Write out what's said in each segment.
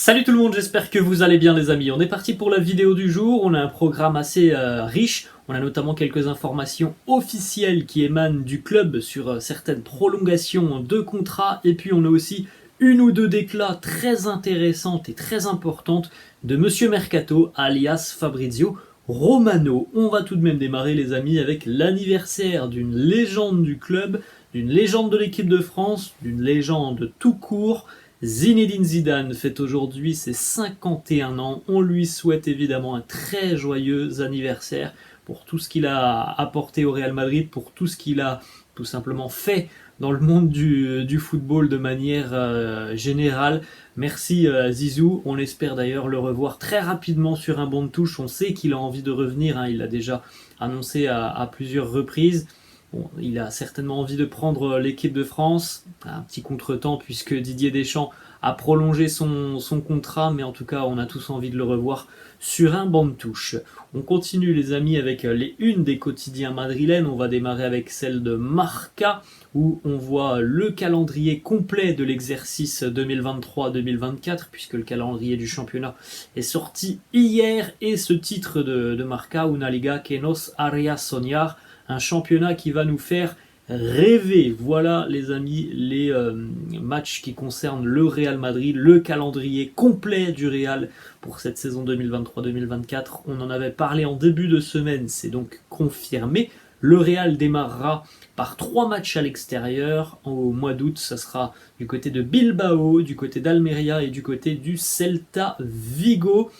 Salut tout le monde, j'espère que vous allez bien les amis. On est parti pour la vidéo du jour, on a un programme assez riche, on a notamment quelques informations officielles qui émanent du club sur certaines prolongations de contrats, et puis on a aussi une ou deux déclats très intéressantes et très importantes de Monsieur Mercato, alias Fabrizio Romano. On va tout de même démarrer les amis avec l'anniversaire d'une légende du club, d'une légende de l'équipe de France, d'une légende tout court. Zinedine Zidane fête aujourd'hui ses 51 ans. On lui souhaite évidemment un très joyeux anniversaire pour tout ce qu'il a apporté au Real Madrid, pour tout ce qu'il a tout simplement fait dans le monde du football de manière générale. Merci Zizou, on espère d'ailleurs le revoir très rapidement sur un banc de touche. On sait qu'il a envie de revenir, hein. Il l'a déjà annoncé à plusieurs reprises. Bon, il a certainement envie de prendre l'équipe de France, un petit contretemps puisque Didier Deschamps a prolongé son contrat, mais en tout cas on a tous envie de le revoir sur un banc de touche. On continue les amis avec les unes des quotidiens madrilènes, on va démarrer avec celle de Marca, où on voit le calendrier complet de l'exercice 2023-2024, puisque le calendrier du championnat est sorti hier, et ce titre de Marca, Una Liga que nos haría soñar, un championnat qui va nous faire rêver. Voilà les amis, les matchs qui concernent le Real Madrid, le calendrier complet du Real pour cette saison 2023-2024. On en avait parlé en début de semaine, c'est donc confirmé. Le Real démarrera par 3 matchs à l'extérieur au mois d'août. Ça sera du côté de Bilbao, du côté d'Almeria et du côté du Celta Vigo.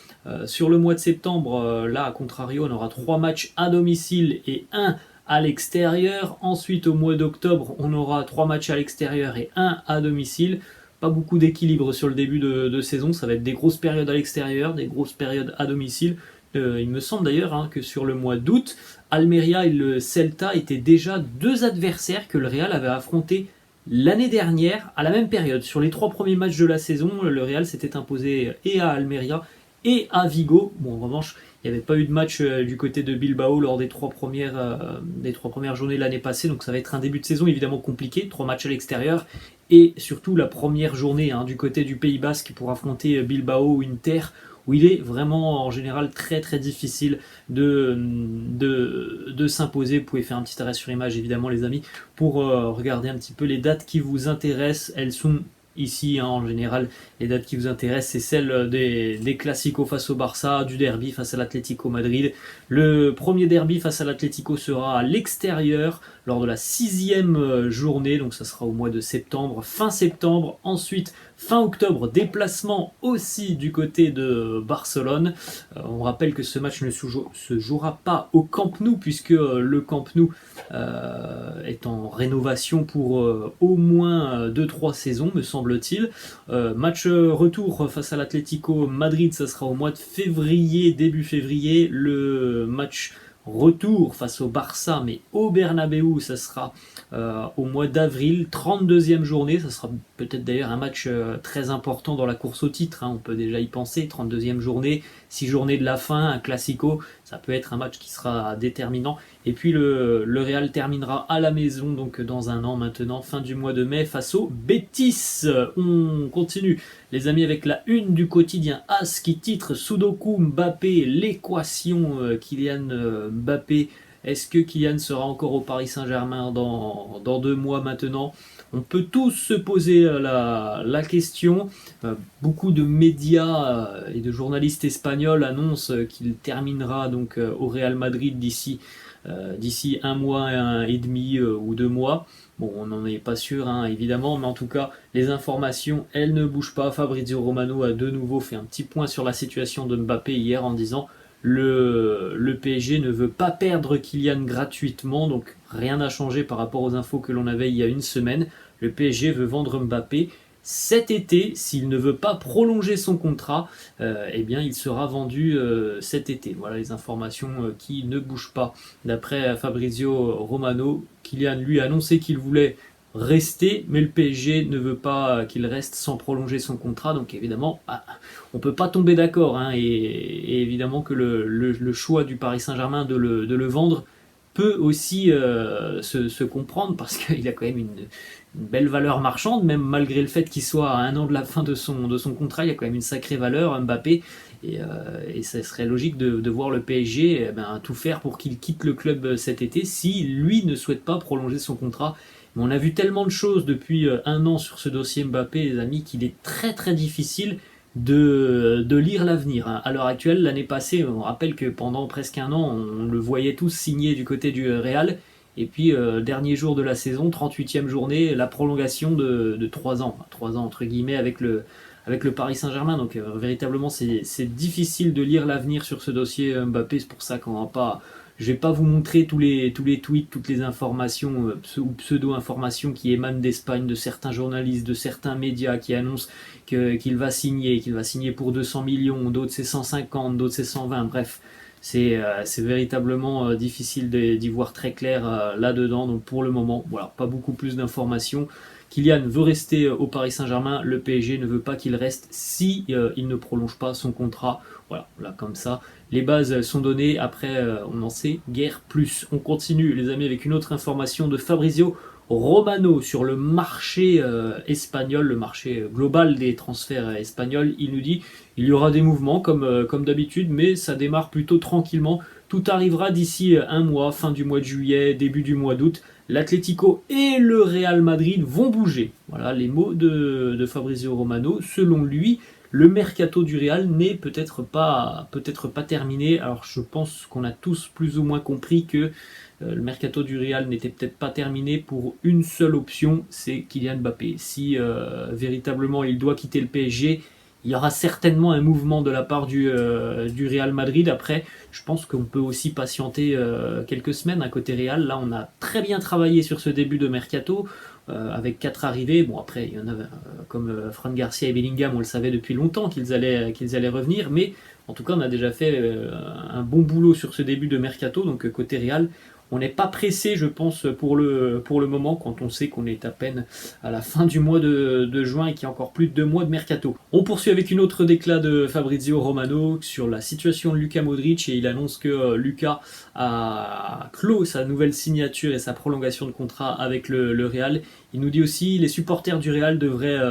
Sur le mois de septembre, là à contrario, on aura 3 matchs à domicile et 1 à l'extérieur. Ensuite, au mois d'octobre, on aura 3 matchs à l'extérieur et 1 à domicile. Pas beaucoup d'équilibre sur le début de saison. Ça va être des grosses périodes à l'extérieur, des grosses périodes à domicile. Il me semble d'ailleurs que sur le mois d'août, Almeria et le Celta étaient déjà 2 adversaires que le Real avait affrontés l'année dernière à la même période. Sur les 3 premiers matchs de la saison, le Real s'était imposé et à Almeria et à Vigo. Bon, en revanche, il n'y avait pas eu de match du côté de Bilbao lors des 3 premières journées de l'année passée, donc ça va être un début de saison évidemment compliqué, 3 matchs à l'extérieur, et surtout la première journée du côté du Pays Basque pour affronter Bilbao ou Inter, où il est vraiment en général très très difficile de s'imposer. Vous pouvez faire un petit arrêt sur image évidemment les amis, pour regarder un petit peu les dates qui vous intéressent. Elles sont ici, en général, les dates qui vous intéressent, c'est celles des Clasico face au Barça, du derby face à l'Atlético Madrid. Le premier derby face à l'Atlético sera à l'extérieur lors de la 6e journée, donc ça sera au mois de septembre, fin septembre. Ensuite, fin octobre, déplacement aussi du côté de Barcelone. On rappelle que ce match ne se jouera pas au Camp Nou, puisque le Camp Nou est en rénovation pour au moins 2-3 saisons, me semble-t-il. Match retour face à l'Atlético Madrid, ça sera au mois de février, début février. Le match retour face au Barça, mais au Bernabeu, ça sera au mois d'avril, 32e journée. Ça sera peut-être d'ailleurs un match très important dans la course au titre, on peut déjà y penser. 32e journée, 6 journées de la fin, un classico, ça peut être un match qui sera déterminant. Et puis le Real terminera à la maison, donc dans un an maintenant, fin du mois de mai, face au Betis. On continue les amis avec la une du quotidien AS qui titre Sudoku Mbappé, l'équation Kylian Mbappé. Est-ce que Kylian sera encore au Paris Saint-Germain dans 2 mois maintenant? On peut tous se poser la question. Beaucoup de médias et de journalistes espagnols annoncent qu'il terminera donc au Real Madrid d'ici 1 mois et demi ou 2 mois. Bon, on n'en est pas sûr évidemment, mais en tout cas, les informations, elles ne bougent pas. Fabrizio Romano a de nouveau fait un petit point sur la situation de Mbappé hier en disant le PSG ne veut pas perdre Kylian gratuitement, donc rien n'a changé par rapport aux infos que l'on avait il y a une semaine. Le PSG veut vendre Mbappé cet été. S'il ne veut pas prolonger son contrat, eh bien il sera vendu cet été. Voilà les informations qui ne bougent pas. D'après Fabrizio Romano, Kylian lui a annoncé qu'il voulait rester, mais le PSG ne veut pas qu'il reste sans prolonger son contrat, donc évidemment on ne peut pas tomber d'accord, et évidemment que le choix du Paris Saint-Germain de le vendre peut aussi se comprendre parce qu'il a quand même une belle valeur marchande, même malgré le fait qu'il soit à un an de la fin de son contrat, il y a quand même une sacrée valeur, Mbappé, et ça serait logique de voir le PSG tout faire pour qu'il quitte le club cet été si lui ne souhaite pas prolonger son contrat. Mais on a vu tellement de choses depuis un an sur ce dossier Mbappé, les amis, qu'il est très très difficile de lire l'avenir. À l'heure actuelle, l'année passée, on rappelle que pendant presque un an, on le voyait tous signer du côté du Real. Et puis, dernier jour de la saison, 38e journée, la prolongation de 3 ans. 3 ans entre guillemets avec le Paris Saint-Germain. Donc véritablement, c'est difficile de lire l'avenir sur ce dossier Mbappé. C'est pour ça qu'on va pas... Je vais pas vous montrer tous les tweets, toutes les informations ou pseudo-informations qui émanent d'Espagne, de certains journalistes, de certains médias qui annoncent qu'il va signer pour 200 millions, d'autres c'est 150, d'autres c'est 120, bref. C'est véritablement difficile d'y voir très clair là-dedans. Donc pour le moment, voilà, pas beaucoup plus d'informations. Kylian veut rester au Paris Saint-Germain, le PSG ne veut pas qu'il reste si il ne prolonge pas son contrat. Voilà, là comme ça, les bases sont données, après on n'en sait guère plus. On continue les amis avec une autre information de Fabrizio Romano sur le marché espagnol, le marché global des transferts espagnols. Il nous dit il y aura des mouvements comme d'habitude, mais ça démarre plutôt tranquillement. Tout arrivera d'ici un mois, fin du mois de juillet, début du mois d'août. L'Atlético et le Real Madrid vont bouger. Voilà les mots de Fabrizio Romano. Selon lui, le mercato du Real n'est peut-être pas terminé. Alors je pense qu'on a tous plus ou moins compris que le mercato du Real n'était peut-être pas terminé pour une seule option, c'est Kylian Mbappé. Si véritablement il doit quitter le PSG, il y aura certainement un mouvement de la part du Real Madrid. Après, je pense qu'on peut aussi patienter quelques semaines à côté Real. Là, on a très bien travaillé sur ce début de mercato avec 4 arrivées. Bon, après, il y en a comme Fran Garcia et Bellingham, on le savait depuis longtemps qu'ils allaient revenir. Mais en tout cas, on a déjà fait un bon boulot sur ce début de mercato. Donc, côté Real, on n'est pas pressé, je pense, pour le moment, quand on sait qu'on est à peine à la fin du mois de juin et qu'il y a encore plus de 2 mois de mercato. On poursuit avec une autre déclat de Fabrizio Romano sur la situation de Luka Modric, et il annonce que Luka a clos sa nouvelle signature et sa prolongation de contrat avec le Real. Il nous dit aussi les supporters du Real devraient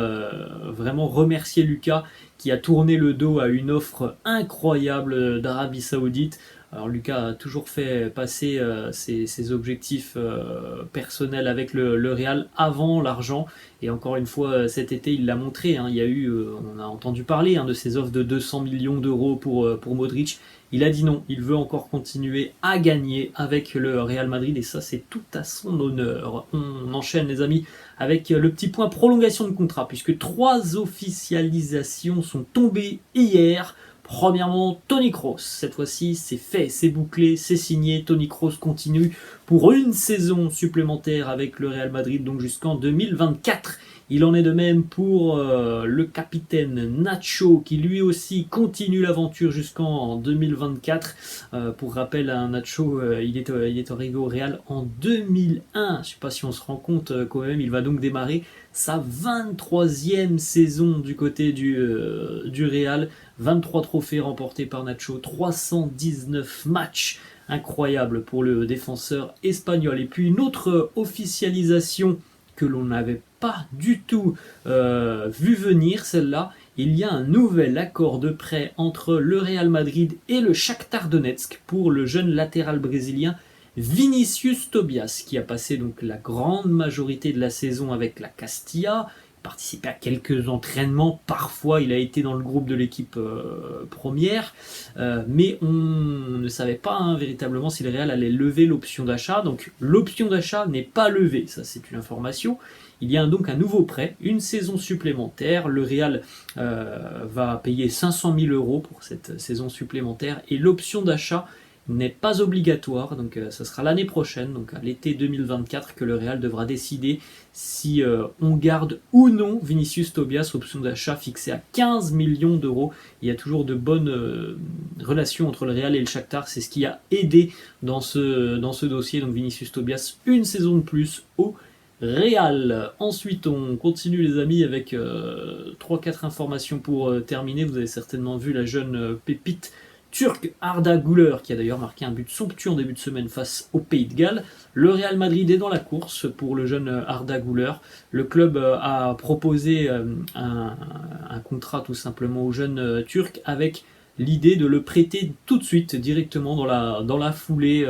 vraiment remercier Luka qui a tourné le dos à une offre incroyable d'Arabie Saoudite. Alors Lucas a toujours fait passer ses objectifs personnels avec le Real avant l'argent, et encore une fois cet été il l'a montré, hein. Il y a eu, on a entendu parler de ces offres de 200 millions d'euros pour Modric. Il a dit non, il veut encore continuer à gagner avec le Real Madrid, et ça c'est tout à son honneur. On enchaîne les amis avec le petit point prolongation de contrat, puisque 3 officialisations sont tombées hier. Premièrement, Toni Kroos. Cette fois-ci, c'est fait, c'est bouclé, c'est signé. Toni Kroos continue pour une saison supplémentaire avec le Real Madrid, donc jusqu'en 2024. Il en est de même pour le capitaine Nacho, qui lui aussi continue l'aventure jusqu'en 2024. Pour rappel, Nacho, il est arrivé au Real en 2001. Je ne sais pas si on se rend compte quand même, il va donc démarrer sa 23e saison du côté du Real. 23 trophées remportés par Nacho, 319 matchs, incroyable pour le défenseur espagnol. Et puis une autre officialisation que l'on n'avait pas du tout vu venir, celle-là, il y a un nouvel accord de prêt entre le Real Madrid et le Shakhtar Donetsk pour le jeune latéral brésilien Vinicius Tobias, qui a passé donc la grande majorité de la saison avec la Castilla, participé à quelques entraînements, parfois il a été dans le groupe de l'équipe première, mais on ne savait pas véritablement si le Real allait lever l'option d'achat. Donc l'option d'achat n'est pas levée, ça c'est une information. Il y a donc un nouveau prêt, une saison supplémentaire. Le Real va payer 500 000 euros pour cette saison supplémentaire, et l'option d'achat n'est pas obligatoire, donc ça sera l'année prochaine, donc à l'été 2024, que le Real devra décider si on garde ou non Vinicius Tobias, option d'achat fixée à 15 millions d'euros. Il y a toujours de bonnes relations entre le Real et le Shakhtar, c'est ce qui a aidé dans ce dossier. Donc Vinicius Tobias, une saison de plus au Real. Ensuite, on continue les amis avec 3-4 informations pour terminer. Vous avez certainement vu la jeune pépite turc Arda Güler, qui a d'ailleurs marqué un but somptueux en début de semaine face au Pays de Galles. Le Real Madrid est dans la course pour le jeune Arda Güler. Le club a proposé un contrat tout simplement au jeune turc avec l'idée de le prêter tout de suite, directement dans la foulée,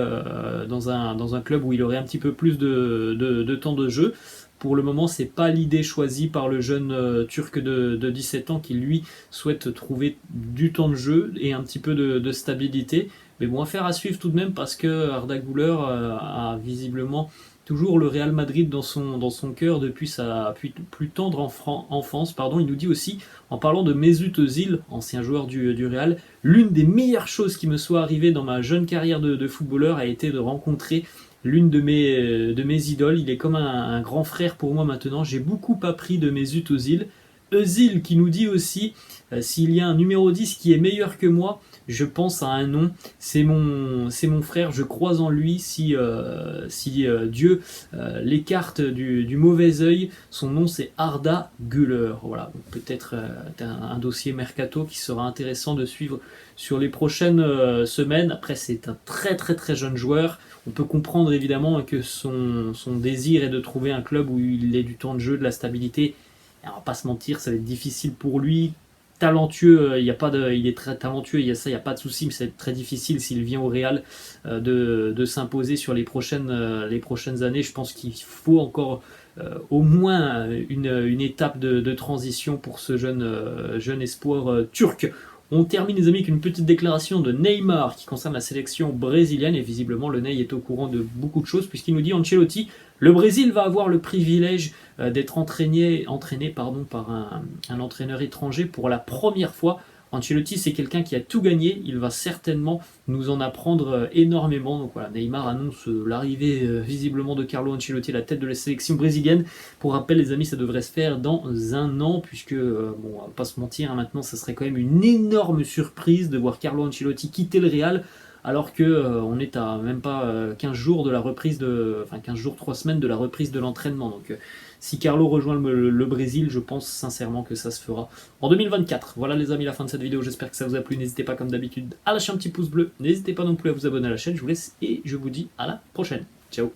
dans un club où il aurait un petit peu plus de temps de jeu. Pour le moment, c'est pas l'idée choisie par le jeune turc de 17 ans qui lui souhaite trouver du temps de jeu et un petit peu de stabilité. Mais bon, affaire à suivre tout de même parce que Arda Güler a visiblement toujours le Real Madrid dans son cœur depuis sa plus tendre enfance. Pardon. Il nous dit aussi, en parlant de Mesut Özil, ancien joueur du Real, l'une des meilleures choses qui me soit arrivée dans ma jeune carrière de footballeur a été de rencontrer l'une de mes idoles. Il est comme un grand frère pour moi maintenant. J'ai beaucoup appris de Mesut Özil. Özil qui nous dit aussi, s'il y a un numéro 10 qui est meilleur que moi, je pense à un nom, c'est mon frère, je crois en lui. Si Dieu l'écarte du mauvais œil, son nom c'est Arda Güler. Voilà, peut-être un dossier mercato qui sera intéressant de suivre sur les prochaines semaines. Après, c'est un très très très jeune joueur. On peut comprendre évidemment que son désir est de trouver un club où il ait du temps de jeu, de la stabilité. Et on va pas se mentir, ça va être difficile pour lui. Talentueux, il est très talentueux, il y a pas de souci, mais ça va être très difficile s'il vient au Real de s'imposer sur les prochaines années. Je pense qu'il faut encore au moins une étape de transition pour ce jeune espoir turc. On termine les amis avec une petite déclaration de Neymar qui concerne la sélection brésilienne et visiblement le Ney est au courant de beaucoup de choses puisqu'il nous dit Ancelotti, le Brésil va avoir le privilège d'être entraîné par un entraîneur étranger pour la première fois. Ancelotti c'est quelqu'un qui a tout gagné, il va certainement nous en apprendre énormément. Donc voilà, Neymar annonce l'arrivée visiblement de Carlo Ancelotti à la tête de la sélection brésilienne. Pour rappel les amis, ça devrait se faire dans un an puisque, bon on va pas se mentir, maintenant ça serait quand même une énorme surprise de voir Carlo Ancelotti quitter le Real alors que on est à même pas 15 jours de la reprise 15 jours, 3 semaines de la reprise de l'entraînement. Donc si Carlo rejoint le Brésil, je pense sincèrement que ça se fera en 2024. Voilà les amis, la fin de cette vidéo, j'espère que ça vous a plu. N'hésitez pas comme d'habitude à lâcher un petit pouce bleu, n'hésitez pas non plus à vous abonner à la chaîne, je vous laisse et je vous dis à la prochaine. Ciao.